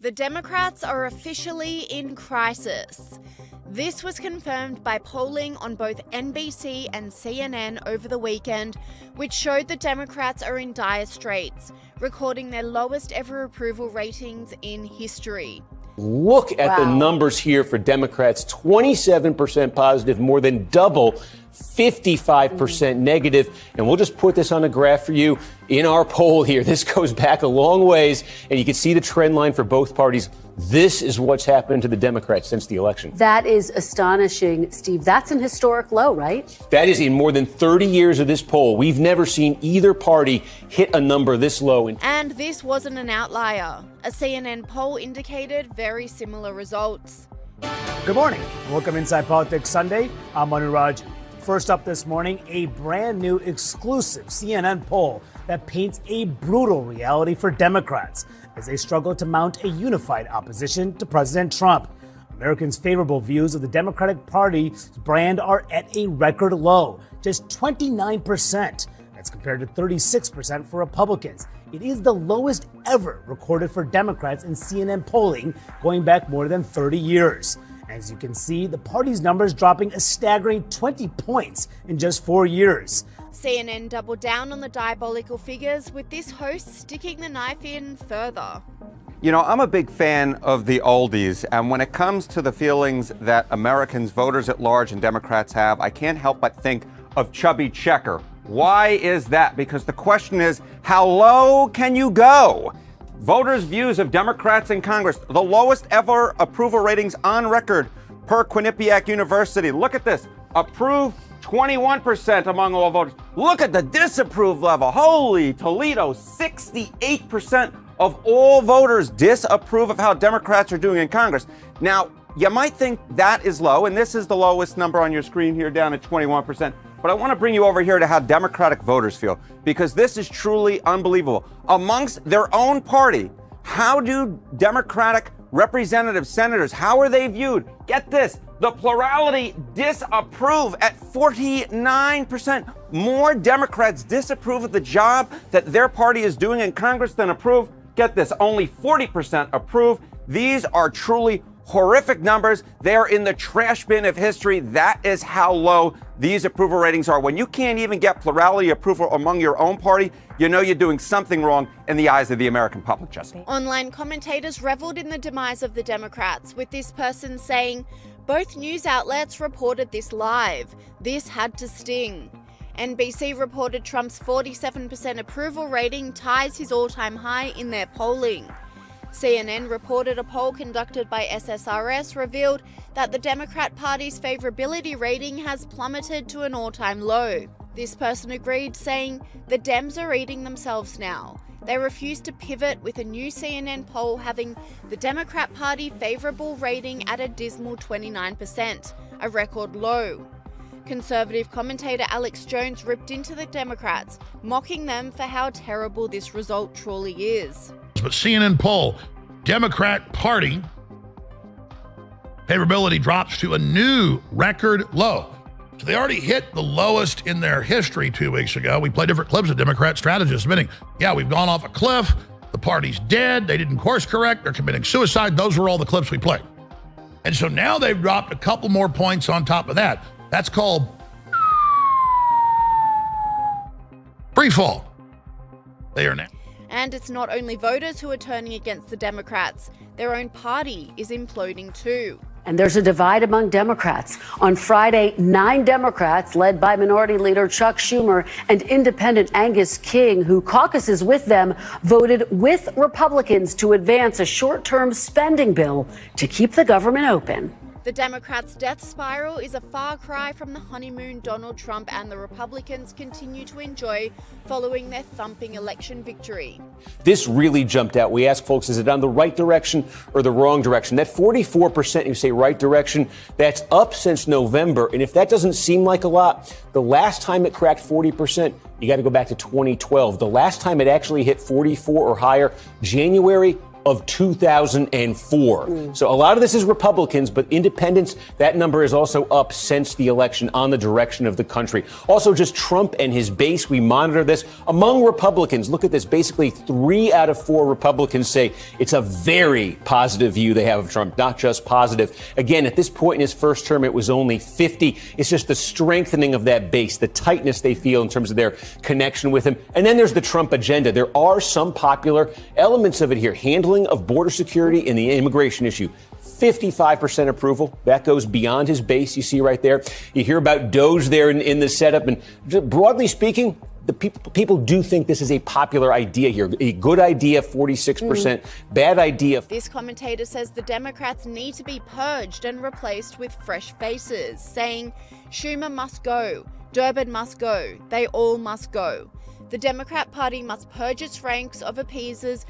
The Democrats are officially in crisis. This was confirmed by polling on both NBC and CNN over the weekend, which showed the Democrats are in dire straits, recording their lowest ever approval ratings in history. Look at the numbers here for Democrats. 27% positive, more than double 55% negative. And we'll just put this on a graph for you in our poll here. This goes back a long ways, and you can see the trend line for both parties. This is what's happened to the Democrats since the election. That is astonishing, Steve. That's an historic low, right? That is in more than 30 years of this poll. We've never seen either party hit a number this low. And this wasn't an outlier. A CNN poll indicated very similar results. Good morning. Welcome Inside Politics Sunday. I'm Manu Raj. First up this morning, a brand new exclusive CNN poll that paints a brutal reality for Democrats as they struggle to mount a unified opposition to President Trump. Americans' favorable views of the Democratic Party's brand are at a record low, just 29%. That's compared to 36% for Republicans. It is the lowest ever recorded for Democrats in CNN polling going back more than 30 years. As you can see, the party's numbers dropping a staggering 20 points in just 4 years. CNN doubled down on the diabolical figures, with this host sticking the knife in further. You know, I'm a big fan of the oldies, and when it comes to the feelings that Americans, voters at large, and Democrats have, I can't help but think of Chubby Checker. Why is that? Because the question is, how low can you go? Voters' views of Democrats in Congress, the lowest ever approval ratings on record per Quinnipiac University. Look at this. Approve, 21% among all voters. Look at the disapprove level. Holy Toledo, 68% of all voters disapprove of how Democrats are doing in Congress. Now, you might think that is low, and this is the lowest number on your screen here, down at 21%. But I want to bring you over here to how Democratic voters feel, because this is truly unbelievable. Amongst their own party, how do Democratic representatives, senators, how are they viewed? Get this, the plurality disapprove at 49%. More Democrats disapprove of the job that their party is doing in Congress than approve. Get this, only 40% approve. These are truly horrific numbers. They're in the trash bin of history. That is how low these approval ratings are. When you can't even get plurality approval among your own party, you know you're doing something wrong in the eyes of the American public, Jesse. Online commentators reveled in the demise of the Democrats, with this person saying, "Both news outlets reported this live. This had to sting." NBC reported Trump's 47% approval rating ties his all-time high in their polling. CNN reported a poll conducted by SSRS revealed that the Democrat Party's favorability rating has plummeted to an all-time low. This person agreed, saying, "The Dems are eating themselves now. They refuse to pivot, with a new CNN poll having the Democrat Party favorable rating at a dismal 29%, a record low." Conservative commentator Alex Jones ripped into the Democrats, mocking them for how terrible this result truly is. But CNN poll, Democrat Party favorability drops to a new record low. So they already hit the lowest in their history 2 weeks ago. We played different clips of Democrat strategists admitting, yeah, we've gone off a cliff. The party's dead. They didn't course correct. They're committing suicide. Those were all the clips we played. And so now they've dropped a couple more points on top of that. That's called free fall. They are now. And it's not only voters who are turning against the Democrats. Their own party is imploding too. And there's a divide among Democrats. On Friday, 9 Democrats, led by Minority Leader Chuck Schumer and Independent Angus King, who caucuses with them, voted with Republicans to advance a short-term spending bill to keep the government open. The Democrats' death spiral is a far cry from the honeymoon Donald Trump and the Republicans continue to enjoy following their thumping election victory. This really jumped out. We asked folks, is it on the right direction or the wrong direction? That 44% you say right direction, that's up since November. And if that doesn't seem like a lot, the last time it cracked 40%, you got to go back to 2012. The last time it actually hit 44 or higher, January of 2004. So a lot of this is Republicans, but independents, that number is also up since the election on the direction of the country. Also, just Trump and his base, we monitor this. Among Republicans, look at this, basically 3 out of 4 Republicans say it's a very positive view they have of Trump, not just positive. Again, at this point in his first term, it was only 50. It's just the strengthening of that base, the tightness they feel in terms of their connection with him. And then there's the Trump agenda. There are some popular elements of it here. Handling of border security and the immigration issue. 55% approval. That goes beyond his base. You see right there. You hear about Doge there in the setup. And broadly speaking, the people do think this is a popular idea here. A good idea, 46%. Bad idea. This commentator says the Democrats need to be purged and replaced with fresh faces, saying Schumer must go, Durbin must go, they all must go. The Democrat Party must purge its ranks of appeasers